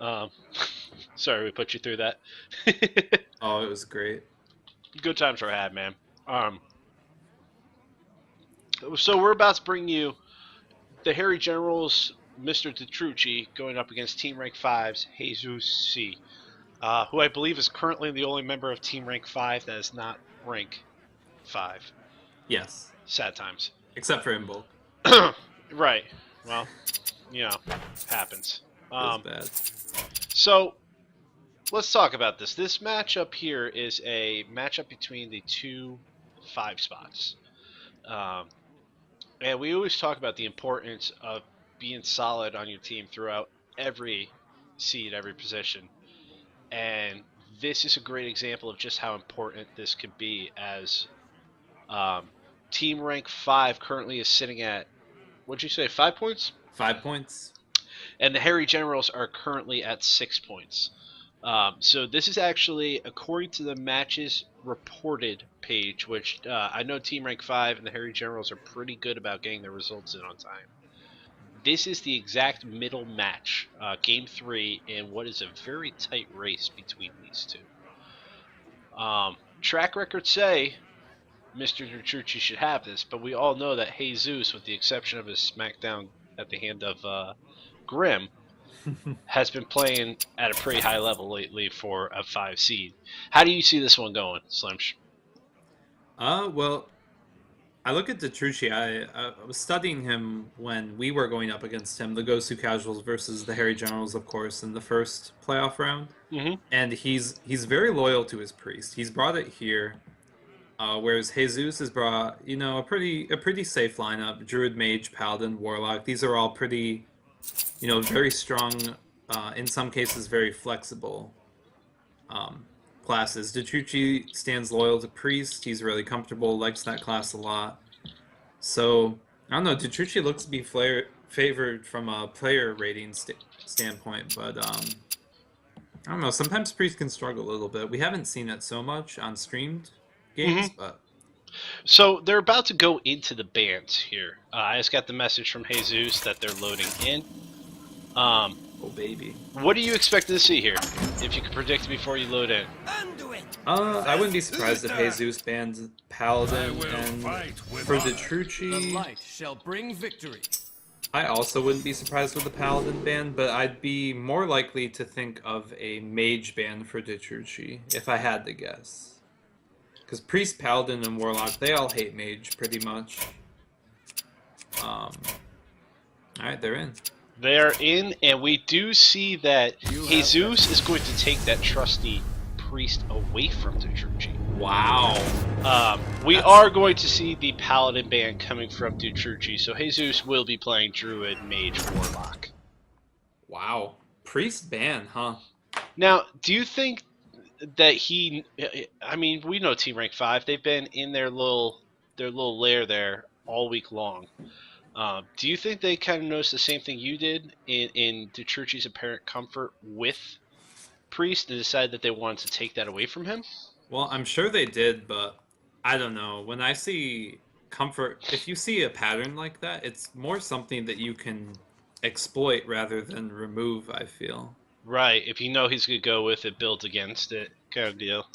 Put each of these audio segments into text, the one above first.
Um, sorry we put you through that. Oh, it was great. Good times were had, man. Um, so we're about to bring you the Harry Generals, Mr. Detrucci, going up against Team Rank 5's JesusC, who I believe is currently the only member of Team Rank 5 that is not Rank 5. Yes, Sad times. except for in bulk. Right. Well, you know, happens. Feels Um, bad. so let's talk about this. This matchup here is a matchup between the two 5 spots. Um, and we always talk about the importance of being solid on your team throughout every seed, every position. And this is a great example of just how important this could be, as um, team rank 5 currently is sitting at, what'd you say, 5 points? 5 points. And the Harry Generals are currently at 6 points. So this is actually, according to the matches reported page, which I know Team Rank 5 and the Harry Generals are pretty good about getting their results in on time. This is the exact middle match, Game 3, in what is a very tight race between these two. Track records say Mr. Detrucci should have this, but we all know that Jesus, with the exception of his smackdown at the hand of Grim, has been playing at a pretty high level lately for a 5 seed. How do you see this one going, Slimsh? Well, I look at Detrucci. I was studying him when we were going up against him, the Gosu Casuals versus the Harry Generals, of course, in the first playoff round. Mm-hmm. And he's very loyal to his priest. He's brought it here, whereas Jesus has brought a pretty safe lineup: Druid, Mage, Paladin, Warlock. These are all pretty very strong. In some cases, very flexible um, classes. Detrucci stands loyal to priest. He's really comfortable, likes that class a lot. So I don't know. Detrucci looks to be favored from a player rating standpoint, but I don't know. Sometimes priest can struggle a little bit. We haven't seen it so much on streamed games, Mm-hmm. but So they're about to go into the bands here. I just got the message from Jesus that they're loading in. oh baby. What do you expect to see here? If you could predict before you load in. I wouldn't be surprised if Jesus bans Paladin, and for the Detrucci, light shall bring victory. I also wouldn't be surprised with the Paladin ban, but I'd be more likely to think of a Mage ban for Detrucci, if I had to guess. Because Priest, Paladin, and Warlock, they all hate Mage, pretty much. Alright, they're in. They are in, and we do see that Jesus is going to take that trusty priest away from Detrucci. Wow. We are going to see the Paladin ban coming from Detrucci, so Jesus will be playing Druid, Mage, Warlock. Wow. Priest ban, huh? Now, do you think that he? I mean, we know Team Rank 5. They've been in their little lair there all week long. Do you think they kind of noticed the same thing you did in Detrucci's apparent comfort with Priest and decided that they wanted to take that away from him? Well, I'm sure they did, but I don't know. When I see comfort, if you see a pattern like that, it's more something that you can exploit rather than remove, I feel. Right. If you know he's going to go with it, build against it, kind of deal.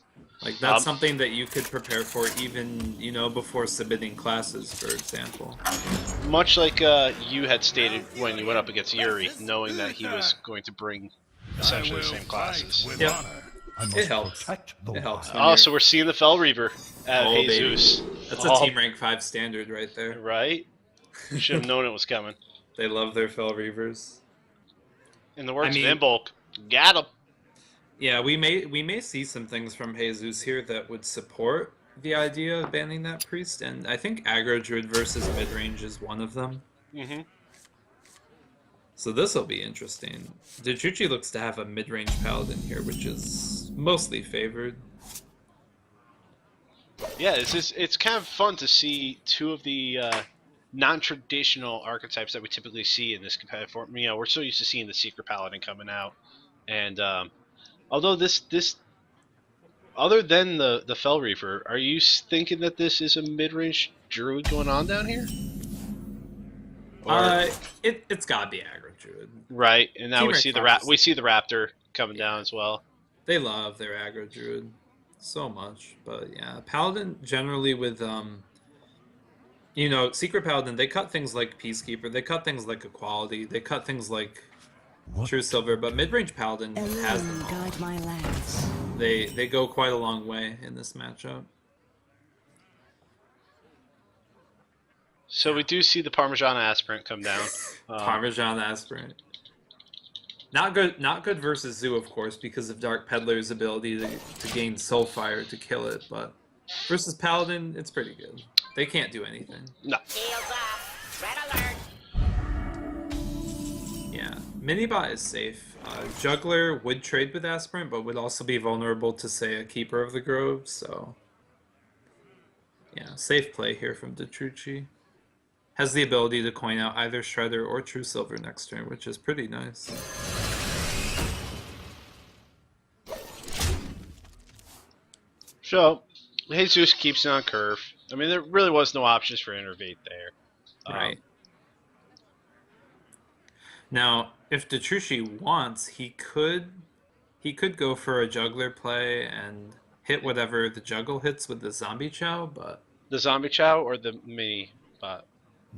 Like, that's something that you could prepare for even, before submitting classes, for example. Much like you had stated when you went up against Yuri, knowing that he was going to bring essentially the same classes. Yep. It helps. It helps. Oh, so we're seeing the Fel Reaver at Oh, Jesus. baby. That's a Team Rank 5 standard right there. Right? Should have known it was coming. They love their Fel Reavers. In the words of Imbolc, got him. Yeah, we may see some things from Jesus here that would support the idea of banning that priest, and I think aggro druid versus mid-range is one of them. Mm-hmm. So this will be interesting. Detrucci looks to have a mid-range paladin here, which is mostly favored. Yeah, it's kind of fun to see two of the non-traditional archetypes that we typically see in this competitive form. We're so used to seeing the Secret Paladin coming out, and although this other than the Fel Reaver, are you thinking that this is a mid-range druid going on down here? It's gotta be aggro Druid. Right, and now Team we rank see five is- we see the Raptor coming down as well. They love their aggro Druid so much. But yeah, Paladin generally with Secret Paladin, they cut things like Peacekeeper, they cut things like Equality, they cut things like True Silver, but mid-range Paladin has them all. Guide my lads. They go quite a long way in this matchup. So we do see the Parmesan Aspirant come down. Parmesan Aspirant. Not good versus Zoo, of course, because of Dark Peddler's ability to gain Soulfire to kill it, but versus Paladin, it's pretty good. They can't do anything. No. Yeah, Minibot is safe. Juggler would trade with Aspirant, but would also be vulnerable to, say, a Keeper of the Grove, so... Yeah, safe play here from Detrucci. Has the ability to coin out either Shredder or True Silver next turn, which is pretty nice. So, Jesus keeps it on curve. I mean, there really was no options for Innervate there. Right. Now, if Detrucci wants, he could go for a Juggler play and hit whatever the Juggle hits with the Zombie Chow, but... The Zombie Chow or the Mini Bot?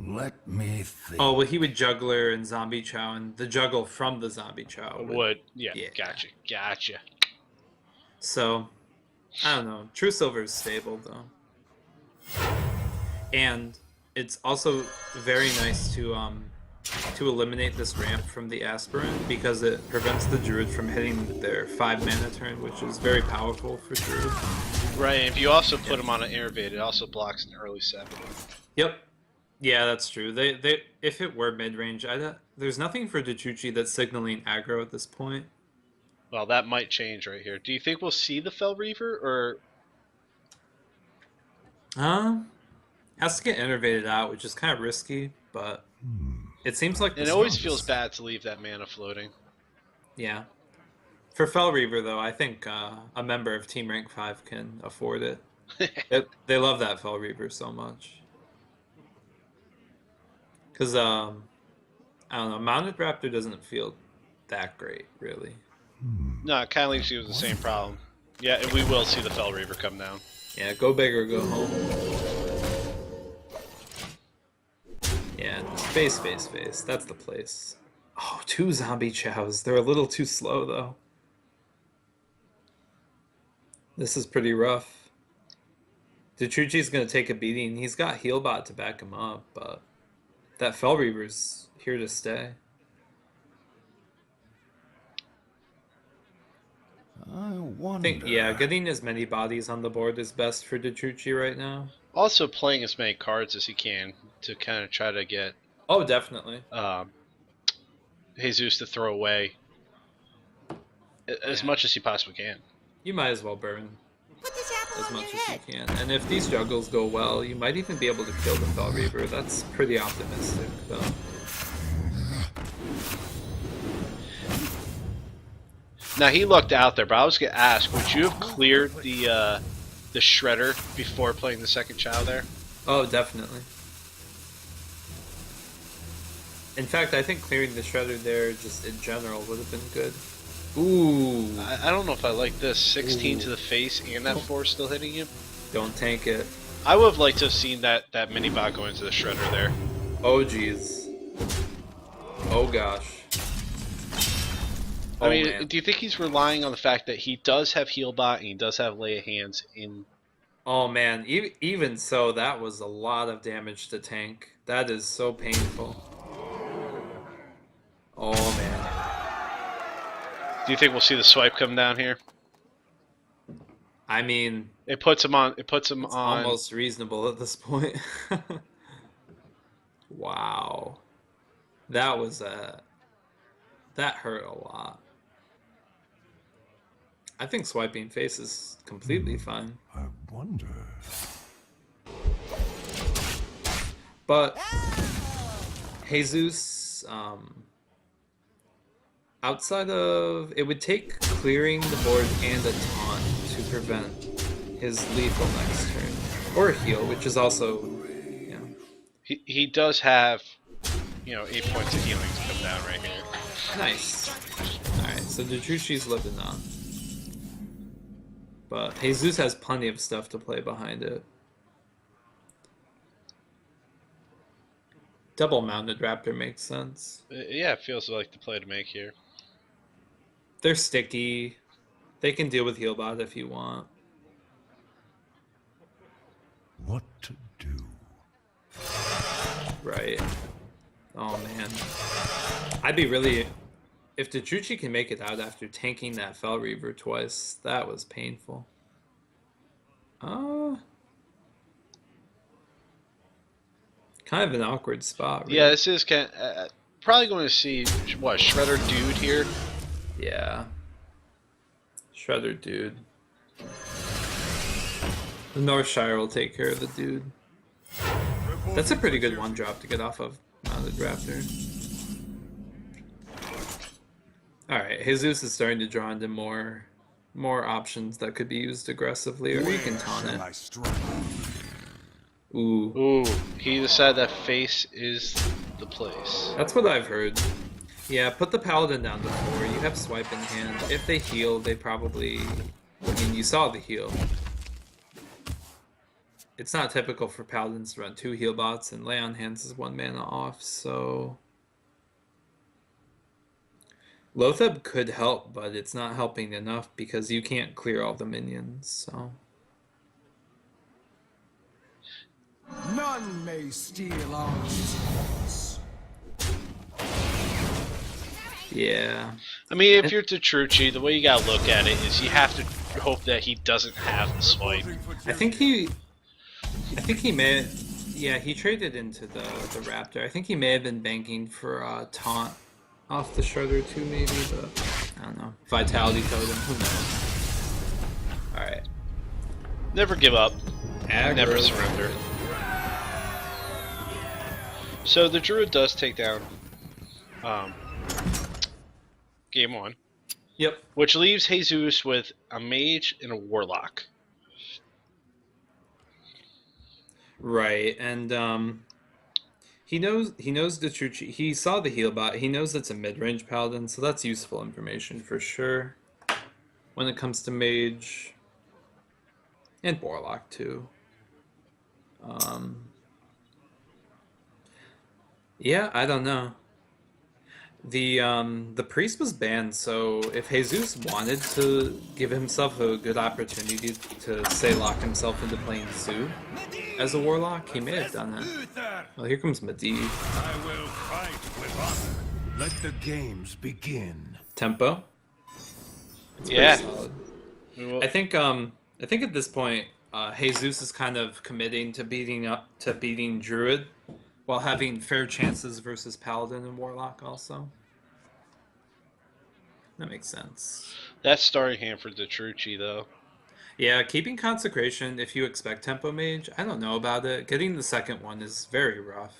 Let me think. Oh, well, he would Juggler and Zombie Chow, and the Juggle from the Zombie Chow Would. Yeah, Yeah. gotcha. So, I don't know. True Silver is stable, though. And it's also very nice to eliminate this ramp from the Aspirant, because it prevents the Druid from hitting their 5 mana turn, which is very powerful for Druid. Right, and if you also put him on an Innervate, it also blocks an early 7. Yep. Yeah, that's true. They if it were mid-range, there's nothing for Detrucci that's signaling aggro at this point. Well, that might change right here. Do you think we'll see the Fell Reaver, or... Has to get innervated out, which is kind of risky, but it seems like... It always feels bad to leave that mana floating. Yeah. For Fell Reaver, though, I think a member of Team Rank 5 can afford it. They love that Fell Reaver so much. Because, I don't know, Mounted Raptor doesn't feel that great, really. No, it kind of leaves you with the same problem. Yeah, and we will see the Fell Reaver come down. Yeah, go big or go home. Yeah, face. That's the place. Oh, 2 Zombie Chows. They're a little too slow, though. This is pretty rough. Detrucci's going to take a beating. He's got Healbot to back him up, but that Fell Reaver's here to stay. I think, yeah, getting as many bodies on the board is best for Detrucci right now. Also playing as many cards as he can to kind of try to get Oh, definitely. Jesus to throw away as much as he possibly can. You might as well burn Put this apple as on much your as head. you can. And if these juggles go well, you might even be able to kill the Fell Reaver. That's pretty optimistic, though. Now he looked out there, but I was gonna ask, would you have cleared the Shredder before playing the second Chow there? Oh, definitely. In fact, I think clearing the Shredder there just in general would have been good. Ooh. I don't know if I like this. 16 Ooh. to the face and that 4 still hitting him. Don't tank it. I would have liked to have seen that mini bot go into the Shredder there. Oh, jeez. Oh, gosh. I mean, man. do you think he's relying on the fact that he does have Healbot and he does have Lay of Hands in... Oh, man. Even so, that was a lot of damage to tank. That is so painful. Oh, man. Do you think we'll see the swipe come down here? I mean... It puts him on... It's almost reasonable at this point. Wow. That was that hurt a lot. I think swiping face is completely fine. I wonder. But Jesus, outside of... It would take clearing the board and a taunt to prevent his lethal next turn. Or a heal, which is also... He does have, 8 points of healing to come down right here. Nice. Alright, so Detrucci's living on. But Jesus has plenty of stuff to play behind it. Double mounted Raptor makes sense. Yeah, it feels like the play to make here. They're sticky. They can deal with Healbot if you want. What to do? Right. Oh man. I'd be really... If Detrucci can make it out after tanking that Fel Reaver twice, that was painful. Kind of an awkward spot, really. Yeah, this is probably going to see, what, Shredder Dude here? Yeah. Shredder Dude. The Northshire will take care of the dude. That's a pretty good one drop to get off of Mounted Raptor. Alright, Jesus is starting to draw into more options that could be used aggressively, or you can taunt it. Ooh. Ooh, he decided that face is the place. That's what I've heard. Yeah, put the Paladin down to 4. You have swipe in hand. If they heal, they probably... I mean, you saw the heal. It's not typical for Paladins to run 2 heal bots, and Lay on Hands is 1 mana off, so... Lotheb could help, but it's not helping enough because you can't clear all the minions, so... None may steal our souls. Yeah. I mean, if you're Detrucci, the way you gotta look at it is you have to hope that he doesn't have the swipe. I think he may... Yeah, he traded into the Raptor. I think he may have been banking for taunt off the Shredder too, maybe, but I don't know. Vitality Totem, who knows? Alright. Never give up. Aggro. Never surrender. So the Druid does take down game 1. Yep. Which leaves Jesus with a Mage and a Warlock. Right, and he knows Detrucci. He saw the heal bot. He knows it's a mid-range paladin, so that's useful information for sure. When it comes to mage and warlock too. Yeah, I don't know. The priest was banned, so if Jesus wanted to give himself a good opportunity to, say, lock himself into playing Sue as a warlock, he may have done that. Well, here comes Medivh. I will fight with honor. Let the games begin. Tempo. It's Yeah. solid. I think at this point, Jesus is kind of committing to beating Druid, while having fair chances versus Paladin and Warlock also. That makes sense. That's starting hand for Detrucci, though. Yeah, keeping Consecration if you expect Tempo Mage, I don't know about it. Getting the second one is very rough.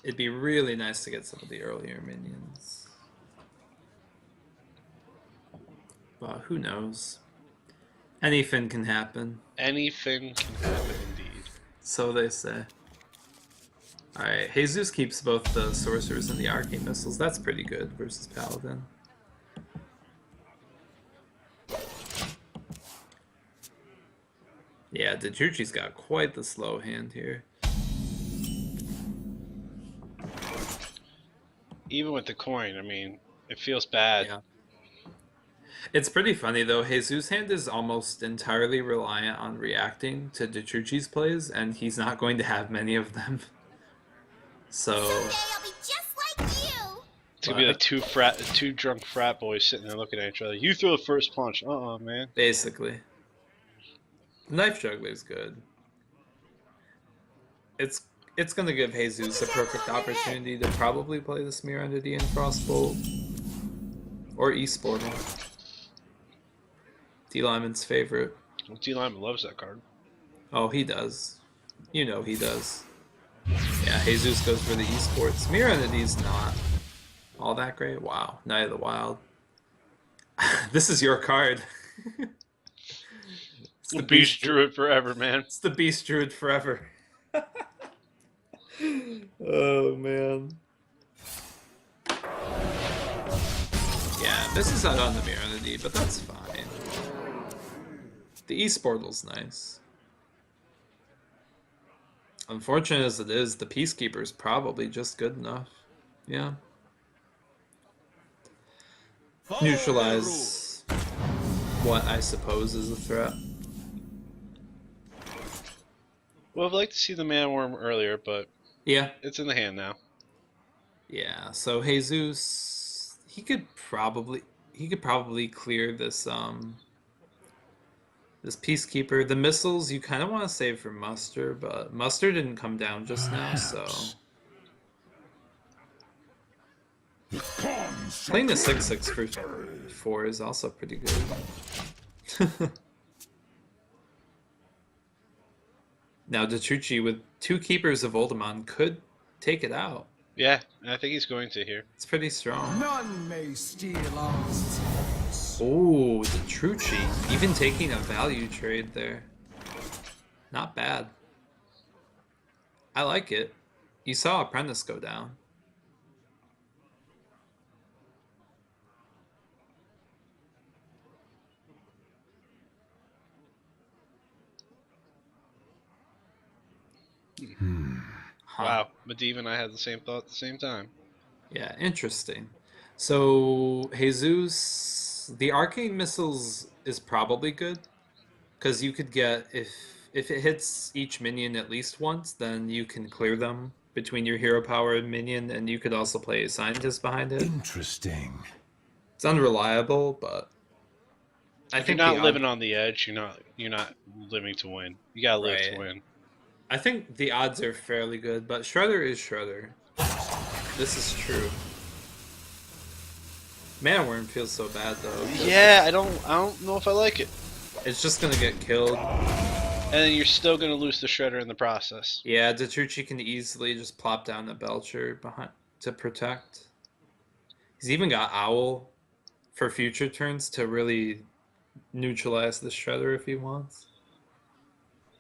It'd be really nice to get some of the earlier minions. But who knows? Anything can happen. Anything can happen indeed. So they say. Alright, Jesus keeps both the Sorcerers and the Arcane Missiles. That's pretty good versus Paladin. Yeah, Detrucci's got quite the slow hand here. Even with the coin, I mean, it feels bad. Yeah. It's pretty funny though, Jesus' hand is almost entirely reliant on reacting to Detrucci's plays, and he's not going to have many of them. So... Someday I'll be just like you! It's gonna be like two drunk frat boys sitting there looking at each other. You throw the first punch. Man. Basically. The Knife Juggler's good. It's gonna give Jesus a perfect opportunity to probably play the Smear Entity and Frostbolt. Or Esportal. D-Lyman's favorite. Well, D-Lyman loves that card. Oh, he does. You know he does. Yeah, Jesus goes for the esports. Smear Entity's not all that great. Wow, Night of the Wild. This is your card. It's The Beast Druid forever, man. It's the Beast Druid forever. Oh man. Yeah, misses out on the Immunity, but that's fine. The East portal's nice. Unfortunate as it is, the Peacekeeper's probably just good enough. Yeah. Neutralize what I suppose is a threat. Well, I'd like to see the Man Worm earlier, but Yeah. it's in the hand now. Yeah, so Jesus, he could probably clear this Peacekeeper. The missiles you kind of want to save for Muster, but Muster didn't come down just now, so playing the 6/6 for 4 is also pretty good. Now Detrucci with 2 Keepers of Oldemon could take it out. Yeah, I think he's going to here. It's pretty strong. None may steal our secrets. Oh, Detrucci even taking a value trade there. Not bad. I like it. You saw Apprentice go down. Huh. Wow, Medivh and I had the same thought at the same time. Yeah, interesting. So, Jesus, the arcane missiles is probably good because you could get if it hits each minion at least once, then you can clear them between your hero power and minion, and you could also play a scientist behind it. Interesting. It's unreliable, but I If think you're not the living on the edge, you're not living to win. You gotta live to Right. win. I think the odds are fairly good, but Shredder is Shredder. This is true. Man Worm feels so bad though. 'Cause Yeah, I don't know if I like it. it's just gonna get killed. And then you're still gonna lose the Shredder in the process. Yeah, Detrucci can easily just plop down a Belcher behind to protect. He's even got Owl for future turns to really neutralize the Shredder if he wants.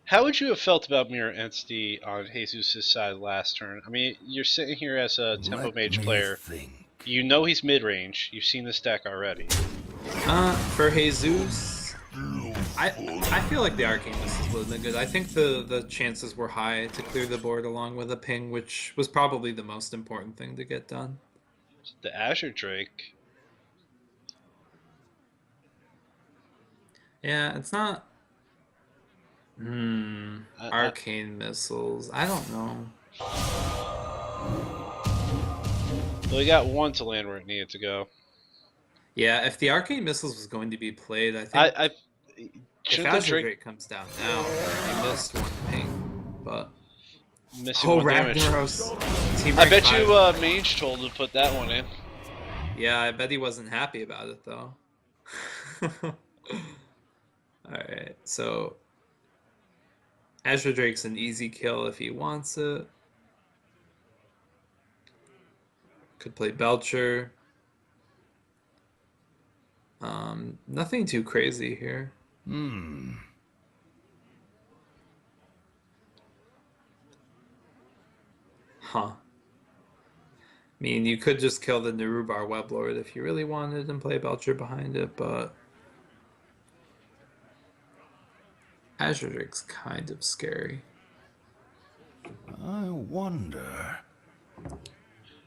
How would you have felt about Mirror Entity on Jesus' side last turn? I mean, you're sitting here as a Tempo Let Mage me player. think. You know he's mid-range. You've seen this deck already. For Jesus, I feel like the Arcane Missiles would have been good. I think the chances were high to clear the board along with a ping, which was probably the most important thing to get done. The Azure Drake. Yeah, it's not. I- Arcane Missiles. I don't know. Well, he got one to land where it needed to go. Yeah, if the Arcane Missiles was going to be played, I think I if shouldn't the Azure Drake Drake comes down now, he missed one ping. But missing oh, one damage? Ragnaros. Team I rank bet 5. you Mage told him to put that one in. Yeah, I bet he wasn't happy about it though. Alright, so Azure Drake's an easy kill if he wants it. Could play Belcher. Nothing too crazy here. Huh. I mean, you could just kill the Nerubar Weblord if you really wanted and play Belcher behind it, but Azure Drake's kind of scary. I wonder.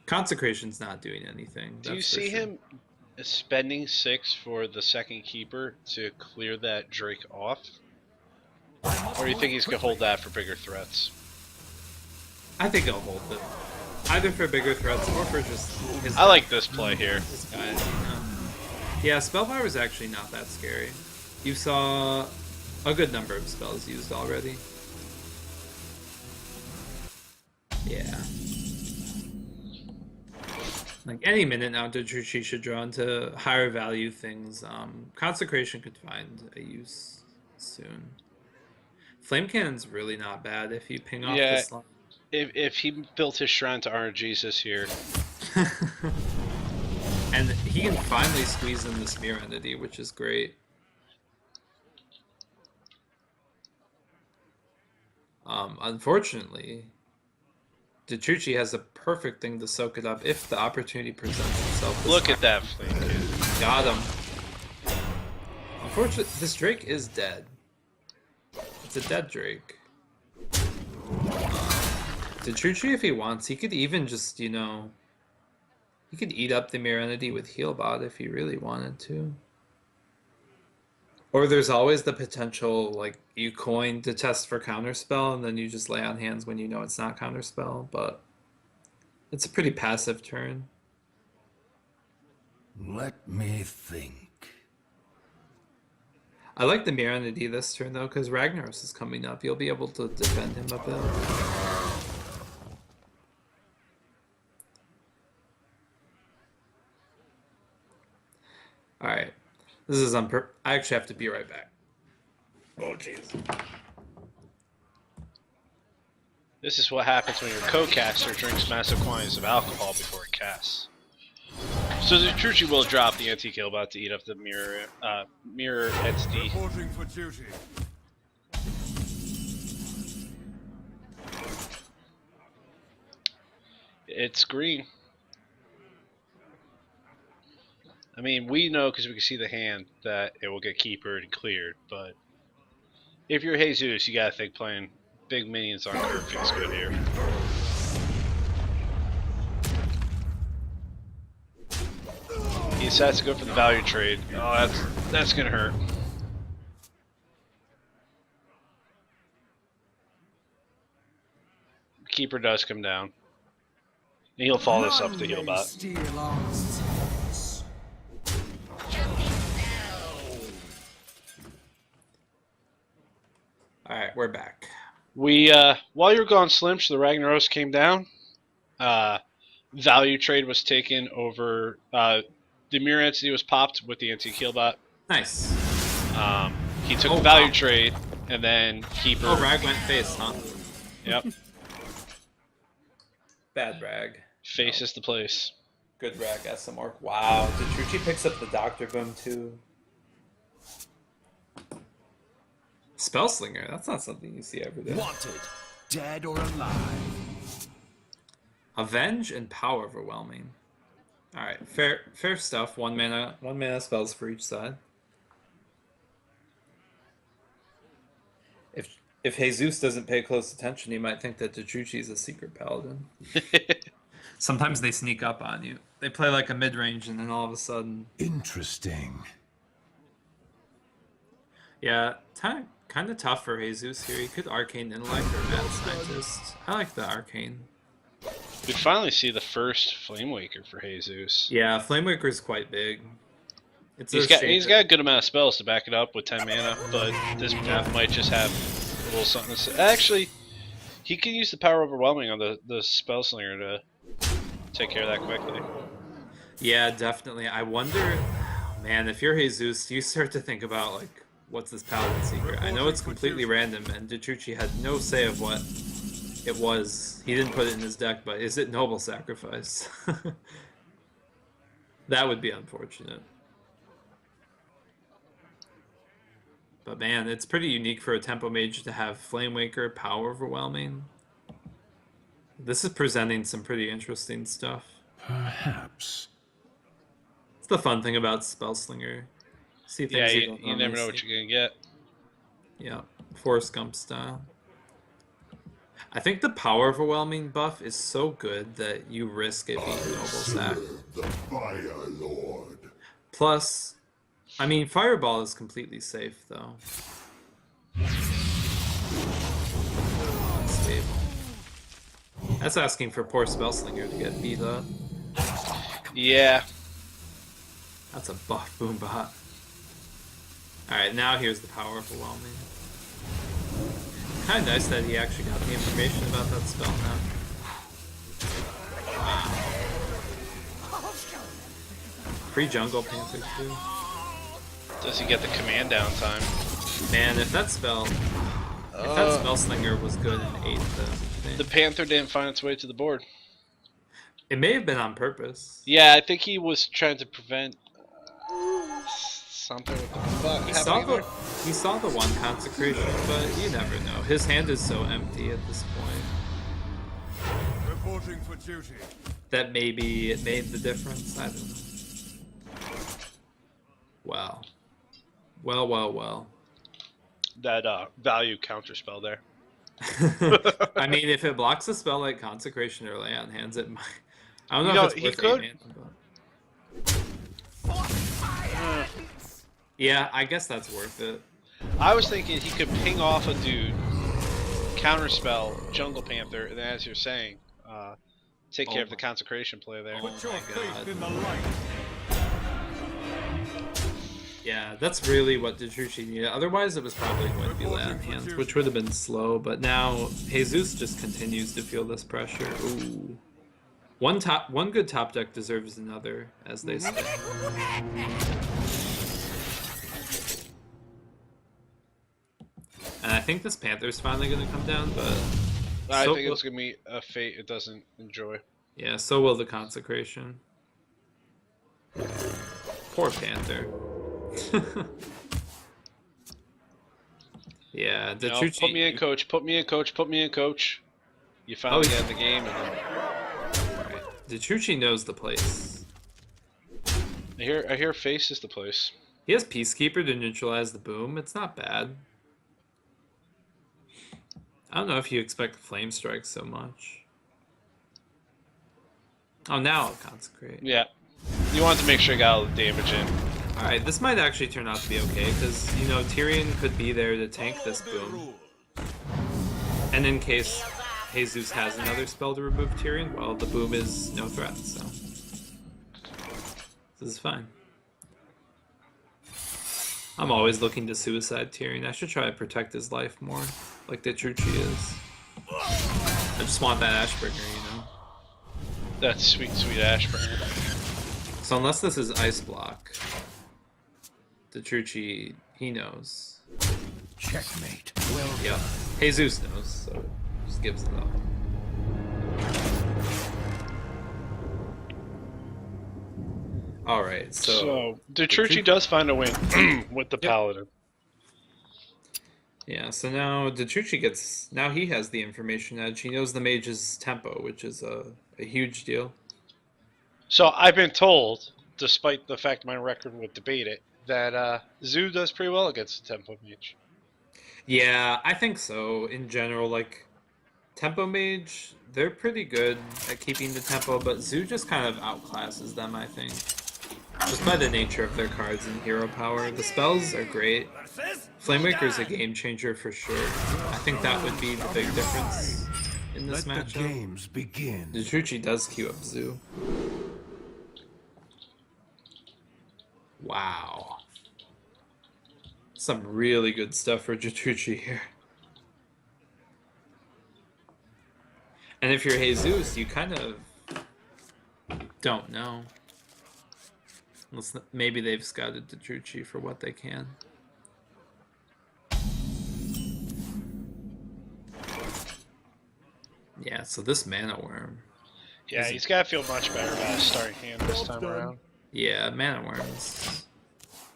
Consecration's not doing anything. Do you that's for see sure. him spending 6 for the second keeper to clear that Drake off? Or do you think he's gonna hold that for bigger threats? I think he'll hold it. Either for bigger threats or for just his I like this play here. his guys, you know? Yeah, Spellfire is actually not that scary. You saw a good number of spells used already. Yeah. Like any minute now, Detrucci should draw into higher value things. Consecration could find a use soon. Flame Cannon's really not bad if you ping off Yeah. this line. If he built his shrine to RNGesus here, And he can finally squeeze in this mirror entity, which is great. Unfortunately, Detrucci has a perfect thing to soak it up if the opportunity presents itself. Look at that flame, kid. Got him. Unfortunately, this Drake is dead. It's a dead Drake. Detrucci, if he wants, he could even just, you know, he could eat up the Mirror Entity with Healbot if he really wanted to. Or there's always the potential, like, you coin to test for Counterspell, and then you just lay on hands when you know it's not Counterspell, but it's a pretty passive turn. Let me think. I like the Mirror Entity this turn, though, because Ragnaros is coming up. You'll be able to defend him a bit. Alright. This is I actually have to be right back. Oh, jeez. This is what happens when your co-caster drinks massive quantities of alcohol before it casts. So the Detrucci will drop the anti-kill bot to eat up the mirror entity. Reporting for duty. It's green. I mean, we know because we can see the hand that it will get keepered and cleared, but if you're Jesus, you gotta think playing big minions on curve feels good here. He decides to go for the value trade. Oh, that's gonna hurt. Keeper does come down. And he'll follow this up to heal bot. Steal our souls. Alright, we're back. We while you're gone, Slimch, the Ragnaros came down. Value trade was taken over. The mirror entity was popped with the anti-kill bot. Nice. He took the value trade, and then Keeper. Oh, Rag went face, huh? Yep. Bad Rag. Face is the place. Good Rag SMR. Wow, Detrucci picks up the Doctor Boom too. Spellslinger, that's not something you see every day. Wanted, dead or alive. Avenge and Power Overwhelming. Alright, fair stuff. One mana spells for each side. If Jesus doesn't pay close attention, he might think that Detrucci is a secret paladin. Sometimes they sneak up on you. They play like a mid-range, and then all of a sudden... Interesting. Yeah, kind of tough for Jesus here. He could Arcane Intellect or Mad Scientist. I like the Arcane. We finally see the first Flame Waker for Jesus. Yeah, Flame Waker is quite big. He's got a good amount of spells to back it up with 10 mana, but this buff might just have a little something to say. Actually, he can use the Power Overwhelming on the Spell Slinger to take care of that quickly. Yeah, definitely. I wonder, man, if you're Jesus, you start to think about, like, what's this Paladin secret? I know it's completely random, and Detrucci had no say of what it was. He didn't put it in his deck, but is it Noble Sacrifice? That would be unfortunate. But man, it's pretty unique for a Tempo Mage to have Flame Waker, Power Overwhelming. This is presenting some pretty interesting stuff. Perhaps. It's the fun thing about Spellslinger. See things you never know what you're gonna get. Yeah, Forrest Gump style. I think the Power Overwhelming buff is so good that you risk it being Noble Sac. The Fire Lord. Plus, I mean, Fireball is completely safe, though. Unstable. That's asking for poor Spellslinger to get beat up. Yeah. That's a buff boom bot. Alright, now here's the Power Overwhelming. Kind of nice that he actually got the information about that spell now. Wow. Free Jungle Panther too. Does he get the command downtime? Man, if that Spellslinger was good in 8th, then The Panther didn't find its way to the board. it may have been on purpose. Yeah, I think he was trying to prevent something with the fuck He happening saw the one consecration, but you never know. His hand is so empty at this point. Reporting for duty. that maybe it made the difference. I don't know. Wow. Well. That value counterspell there. I mean, if it blocks a spell like Consecration or Lay on Hands, it might. I don't You know know, if it's he worth could- 8 mana, but... Yeah, I guess that's worth it. I was thinking he could ping off a dude, counterspell, Jungle Panther, and then as you're saying, take care of the consecration play there. Oh Put your my faith God. in the light. Yeah, that's really what Detrucci needed. Otherwise, it was probably going to be Lay on Hands, which would have been slow. But now Jesus just continues to feel this pressure. Ooh, one good top deck deserves another, as they say. And I think this Panther's finally going to come down, but I so think will- it's gonna be a fate it doesn't enjoy. yeah, so will the Consecration. Poor Panther. Yeah, You know, Detrucci. put me in, coach. Put me in, coach. Put me in, coach. You finally yeah. get in the game, and then Detrucci knows the place. I hear face is the place. He has Peacekeeper to neutralize the boom. It's not bad. I don't know if you expect Flame Strike so much. Oh, now I'll Consecrate. Yeah, you want to make sure you got all the damage in. Alright, this might actually turn out to be okay, because, you know, Tyrion could be there to tank this boom. And in case Jesus has another spell to remove Tyrion, well, the boom is no threat, so... This is fine. I'm always looking to suicide Tyrion. I should try to protect his life more, like Detrucci is. I just want that Ashbringer, you know? That's sweet, sweet Ashburn. So unless this is Ice Block, Detrucci, he knows. Checkmate. Well, Yeah, Jesus knows, so just gives it up. Alright, So Detrucci does find a win with the Paladin. yeah, so now Detrucci gets... Now he has the information edge. He knows the mage's tempo, which is a huge deal. So I've been told, despite the fact my record would debate it, that Zoo does pretty well against the Tempo Mage. Yeah, I think so. In general, like, Tempo Mage, they're pretty good at keeping the tempo, but Zoo just kind of outclasses them, I think. Just by the nature of their cards and hero power. The spells are great. Flamewaker's a game changer for sure. I think that would be the big difference in this let the matchup. games begin. Detrucci does queue up Zoo. Wow. Some really good stuff for Detrucci here. And if you're Jesus, you kind of don't know. Maybe they've scouted Detrucci for what they can. Yeah, so this Mana Worm. Yeah, he's got to feel much better about his starting hand this time around. Yeah, Mana Worms. It's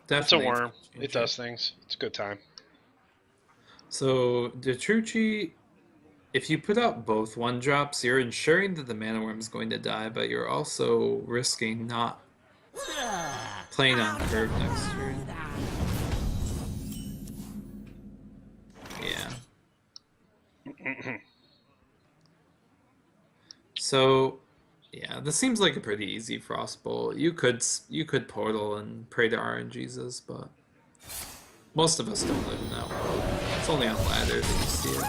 a Definitely. worm. It does things. It's a good time. So, Detrucci, if you put out both 1-drops, you're ensuring that the Mana Worm is going to die, but you're also risking not playing on curve next turn. Yeah. So, yeah, this seems like a pretty easy Frostbolt. You could portal and pray to RNGesus, but most of us don't live in that world. It's only on ladder that you see it.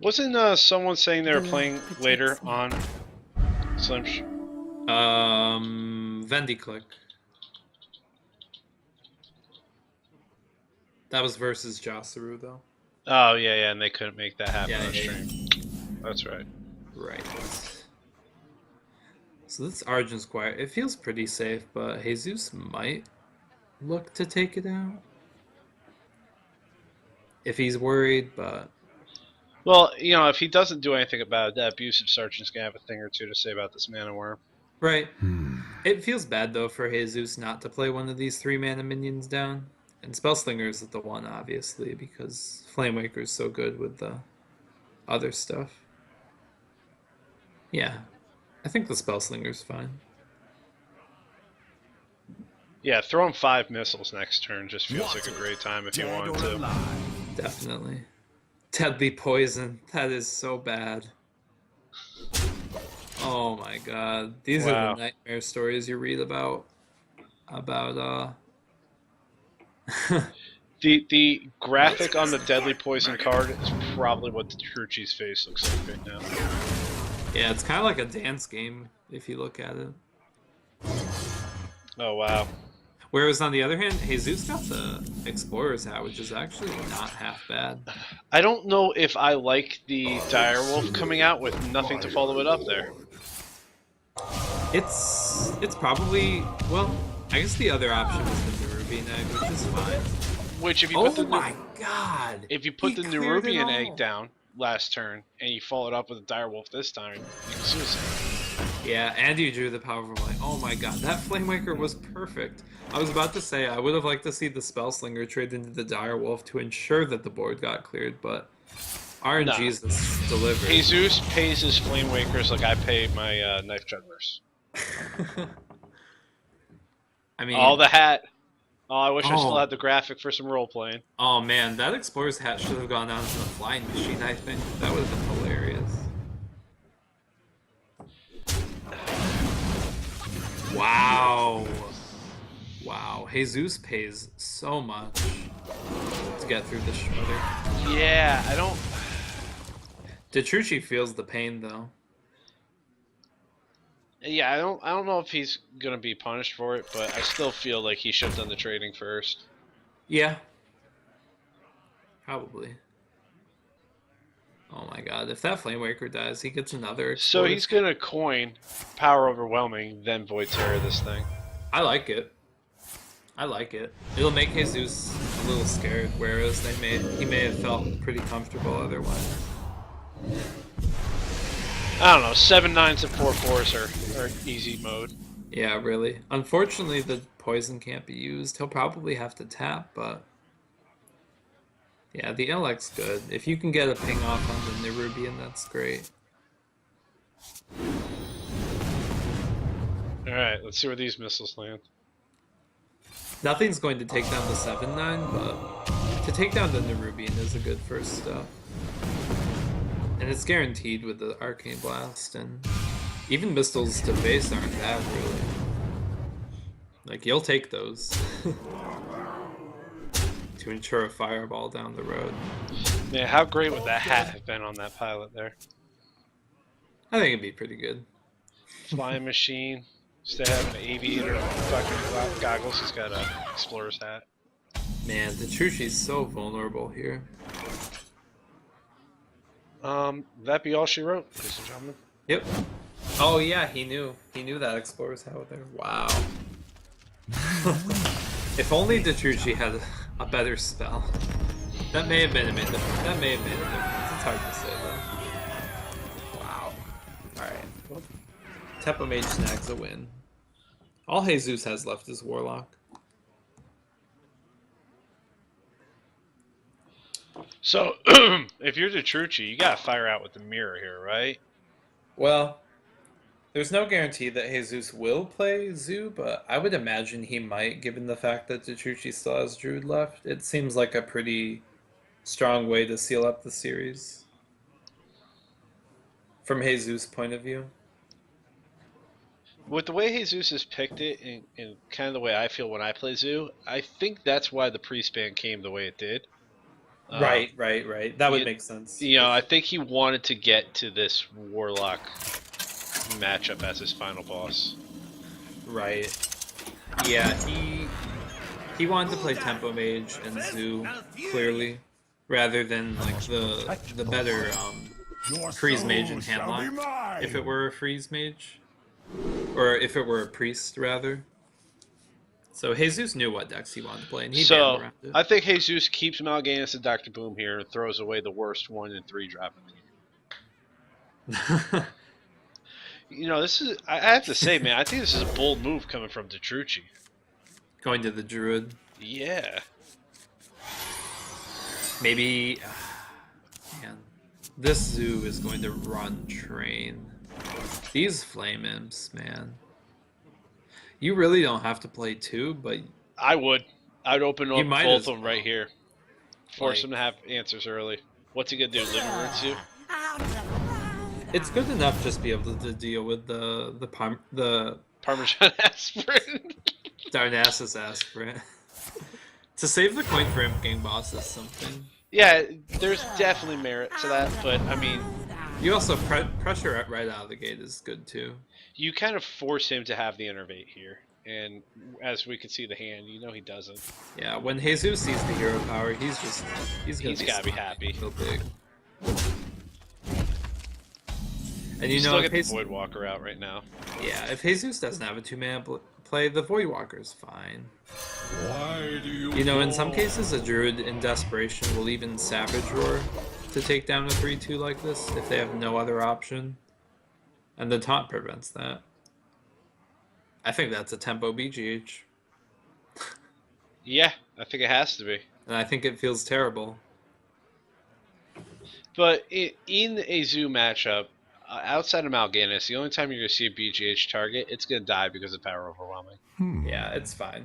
Wasn't someone saying they were playing later on Slim? Vendiclick. That was versus Jossaru, though. Oh yeah, and they couldn't make that happen on Yeah. stream. That's right. Right. So this Argent Squire, it feels pretty safe, but Jesus might look to take it out. If he's worried, but... Well, you know, if he doesn't do anything about it, that abusive sergeant's gonna have a thing or two to say about this Mana Worm. Right. It feels bad, though, for Jesus not to play one of these 3-mana minions down. And Spellslinger is the one, obviously, because Flamewaker is so good with the other stuff. Yeah, I think the Spellslinger's fine. Yeah, throw him 5 missiles next turn just feels like a great time if you Dead want or to. alive. Definitely. Deadly Poison. That is so bad. Oh my god. These are Wow. the nightmare stories you read about The graphic on the Deadly Poison card is probably what Detrucci's face looks like right now. yeah, it's kind of like a dance game if you look at it. Oh, wow. Whereas on the other hand, Jesus got the Explorer's Hat, which is actually not half bad. I don't know if I like the Direwolf coming out with nothing to follow it up there. It's probably, well, I guess the other option is the Nerubian Egg, which is fine. Which if you Oh put the my god! if you put He the cleared it Nerubian all. egg down last turn and you follow it up with a Direwolf this time, you can suicide. Yeah, and you drew the powerful light. Oh my god, that Flamewaker was perfect. I was about to say I would have liked to see the Spellslinger trade into the Direwolf to ensure that the board got cleared, but RNG's is delivered. Jesus pays his Flamewakers like I pay my Knife Jugglers. I mean, All the hat. Oh, I wish I still Oh. had the graphic for some role playing. oh man, that Explorer's Hat should have gone down to the Flying Machine, I think. That would have been hilarious. Wow. Wow, Jesus pays so much to get through the Shredder. Yeah, I don't. Detrucci feels the pain though. Yeah, I don't know if he's gonna be punished for it, but I still feel like he should have done the trading first. Yeah. Probably. Oh my god, if that Flamewaker dies, he gets another So Explorer. he's gonna coin Power Overwhelming, then Void Terror this thing. I like it. I like it. It'll make Jesus a little scared, whereas he may have felt pretty comfortable otherwise. I don't know, 7/9s and 4/4s are easy mode. Yeah, really. Unfortunately, the poison can't be used. He'll probably have to tap, but yeah, the LX good. If you can get a ping off on the Nerubian, that's great. Alright, let's see where these missiles land. Nothing's going to take down the 7/9, but to take down the Nerubian is a good first step. And it's guaranteed with the Arcane Blast, and even missiles to base aren't bad, really. Like, you'll take those to ensure a fireball down the road. Yeah, how great would that hat have been on that pilot there? I think it'd be pretty good. Flying machine. Instead of having an aviator fucking goggles, he's got a explorer's hat. Man, Detrucci's so vulnerable here. That be all she wrote, ladies and gentlemen. Yep. Oh yeah, he knew. He knew that Explorer's Hat there. Wow. If only Detrucci had a better spell. That may have made a difference. That may have made a difference. It's hard to say though. Wow. Alright. Well, Tepa Mage snags a win. All Jesus has left is Warlock. So, if you're Detrucci, you gotta fire out with the mirror here, right? Well, there's no guarantee that Jesus will play Zoo, but I would imagine he might, given the fact that Detrucci still has Druid left. It seems like a pretty strong way to seal up the series. From Jesus' point of view. With the way Jesus has picked it, and kind of the way I feel when I play Zoo, I think that's why the priest ban came the way it did. Right. That would you- make sense. You know, I think he wanted to get to this Warlock matchup as his final boss. Right. Yeah, he wanted to play Tempo Mage and Zoo, clearly, rather than like the better Freeze Mage and Handlock, if it were a Freeze Mage. Or if it were a Priest, rather. So Jesus knew what decks he wanted to play, and he So, banned around it. I think Jesus keeps Mal'Ganis and Dr. Boom here and throws away the worst 1 and 3 drop in the game. You know, this is, I have to say, man, I think this is a bold move coming from Detrucci. Going to the Druid. Yeah. Maybe... man. This zoo is going to run train. These flame imps, man. You really don't have to play 2, but... I would. I'd open You up might both as of them right well. here. Force Like- him to have answers early. What's he gonna do? Live in room 2? It's good enough just to be able to deal with the Parmesan aspirin. Darnassus aspirant. To save the coin for Imp Gang boss is something. Yeah, there's definitely merit to that, but I mean, You also pressure it right out of the gate is good too. you kind of force him to have the innervate here, and as we can see the hand, you know he doesn't. Yeah, when Jesus sees the hero power, he's gonna Gotta be smiling happy. real big. And you know, Still if get the Jesus, Void Walker out right now. yeah, if Jesus doesn't have a 2-mana play, the Void Walker's fine. Why do You know, in some cases, a druid in desperation will even Savage Roar to take down a 3/2 like this if they have no other option. And the taunt prevents that. I think that's a tempo BGH. Yeah, I think it has to be. And I think it feels terrible. But in a zoo matchup, outside of Mal'Ganis, the only time you're going to see a BGH target, it's going to die because of power overwhelming. Yeah, it's fine.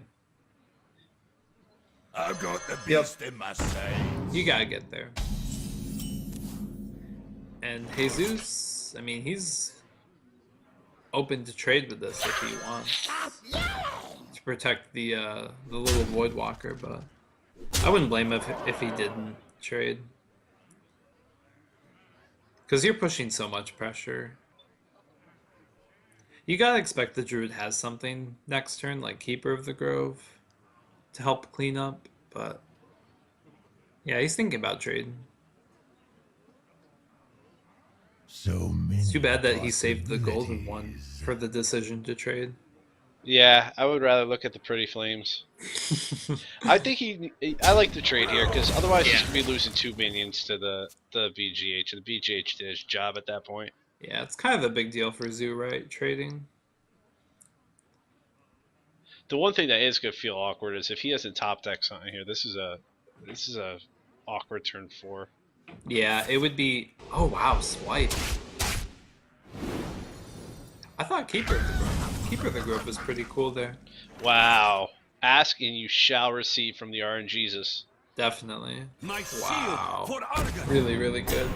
I've got the beast in my sight. You gotta get there. And Jesus, I mean, he's open to trade with this if he wants. To protect the little Void Walker, but I wouldn't blame him if he didn't trade. Because you're pushing so much pressure. You gotta expect the Druid has something next turn, like Keeper of the Grove, to help clean up, but yeah, he's thinking about trading. So many. It's too bad that he saved the golden one for the decision to trade. Yeah, I would rather look at the pretty flames. I think I like the trade here because otherwise he's gonna be losing 2 minions to the BGH, and the BGH did his job at that point. Yeah, it's kind of a big deal for Zoo, right? Trading. The one thing that is gonna feel awkward is if he hasn't top deck something here. This is a awkward turn 4. Yeah, it would be. Oh wow, swipe. I thought Keeper of the Grove. Keeper of the Grove was pretty cool there. Wow. Ask and you shall receive from the RNGesus. Definitely. My Wow. shield for Argon. Really, really good.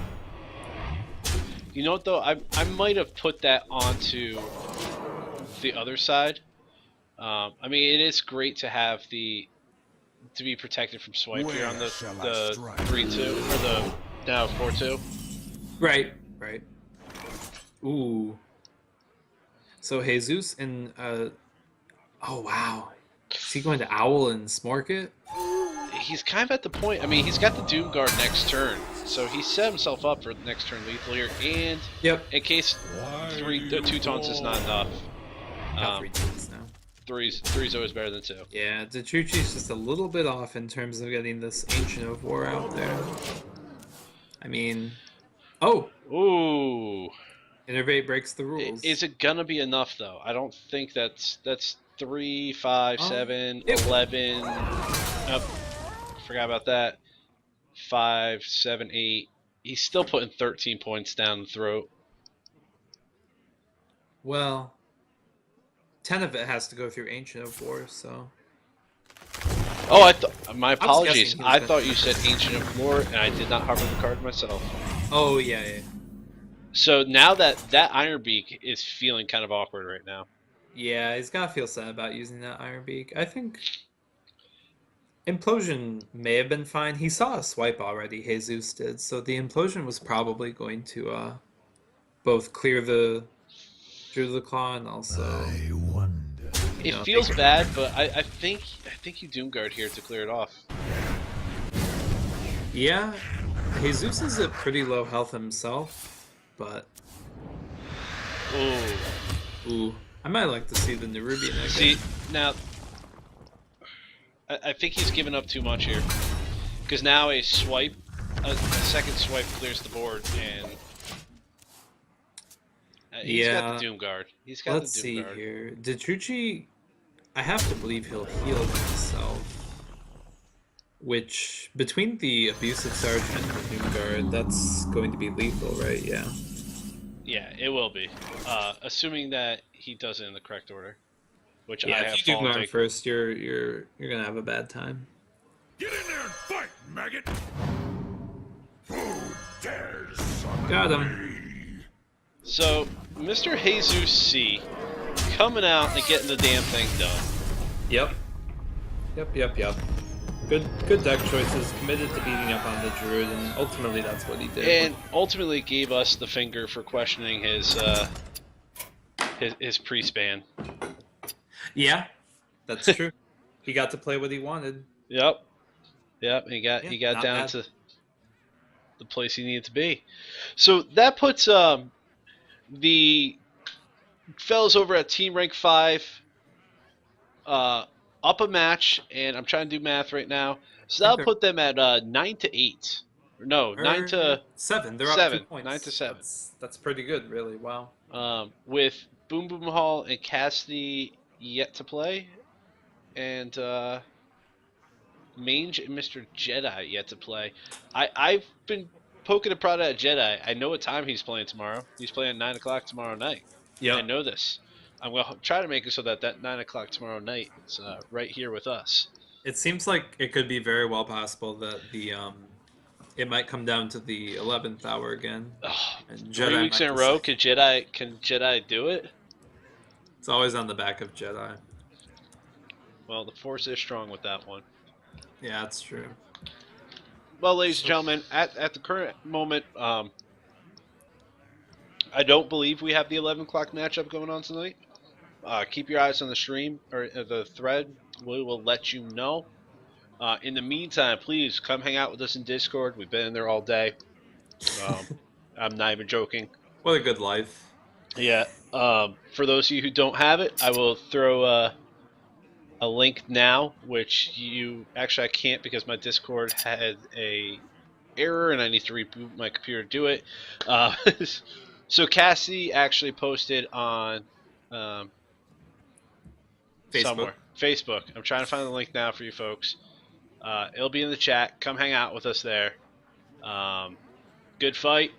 You know what though? I might have put that onto the other side. I mean, it is great to have to be protected from swipe here on the Where shall I strike? 3/2 or the now 4/2. Right, right. Ooh. So Jesus and oh wow. Is he going to Owl and Smork it? He's kind of at the point. I mean, he's got the Doom Guard next turn, so he set himself up for next turn lethal here. And Yep. in case Why do 2 taunts is not enough, Got 3 times now. three's always better than 2. Yeah, Detrucci's just a little bit off in terms of getting this Ancient of War out there. I mean, oh, Ooh. Innervate breaks the rules. Is it gonna be enough though? I don't think that's 3, 5, 7, it- 11. Oh, forgot about that. 5, 7, 8. He's still putting 13 points down the throat. Well, 10 of it has to go through Ancient of War, so Oh, my guessing apologies. he was I gonna- thought you said Ancient of War, and I did not hover the card myself. oh yeah. So now that Iron Beak is feeling kind of awkward right now. Yeah, he's gotta feel sad about using that Iron Beak. I think Implosion may have been fine. He saw a swipe already, Jesus did, so the Implosion was probably going to both clear the Druid of the Claw and also... I wonder. It know, feels bad, but I think you Doom Guard here to clear it off. Yeah, Jesus is at pretty low health himself, but... Ooh, I might like to see the Nerubian again. See, now, I think he's given up too much here. Because now a second swipe clears the board, and he's got the Doom Guard. He's got Let's the see Doom Guard. here. Detrucci, I have to believe he'll heal himself. which between the abusive sergeant and the Doom Guard, that's going to be lethal, right? Yeah. Yeah, it will be. Assuming that he does it in the correct order, which Yeah, I if have you Doom fallen Guard victim. first, you're gonna have a bad time. Get in there and fight, maggot! Who dares summon Got him. me? So, Mr. JesusC coming out and getting the damn thing done. Yep. Yep. Good deck choices, committed to beating up on the Druid, and ultimately that's what he did. And ultimately gave us the finger for questioning his priest ban. Yeah, that's true. He got to play what he wanted. Yep. He got Not down bad. to the place he needed to be. So that puts the fellas over at Team Rank 5 up a match, and I'm trying to do math right now. So that'll Okay. put them at 9-8. No, 9 to 7. They're up 2 7. points. 9 to 7. That's pretty good, really. Wow. With Boom Boom Hall and Cassidy yet to play, and Mange and Mr. Jedi yet to play. I've been poking a prod at Jedi. I know what time he's playing tomorrow. He's playing at 9 o'clock tomorrow night. Yep. I know this. I'm going to try to make it so that 9 o'clock tomorrow night is right here with us. It seems like it could be very well possible that the it might come down to the 11th hour again. And 3 Jedi weeks might in a row. decide. Can Jedi do it? It's always on the back of Jedi. Well, the Force is strong with that one. Yeah, that's true. Well, ladies and gentlemen, at the current moment, I don't believe we have the 11 o'clock matchup going on tonight. Keep your eyes on the stream or the thread. We will let you know. In the meantime, please come hang out with us in Discord. We've been in there all day. I'm not even joking. What a good life. Yeah. For those of you who don't have it, I will throw a link now, which you actually I can't because my Discord had a error and I need to reboot my computer to do it. So Cassie actually posted on Facebook. somewhere Facebook. I'm trying to find the link now for you folks. It'll be in the chat. Come hang out with us there. Good fight.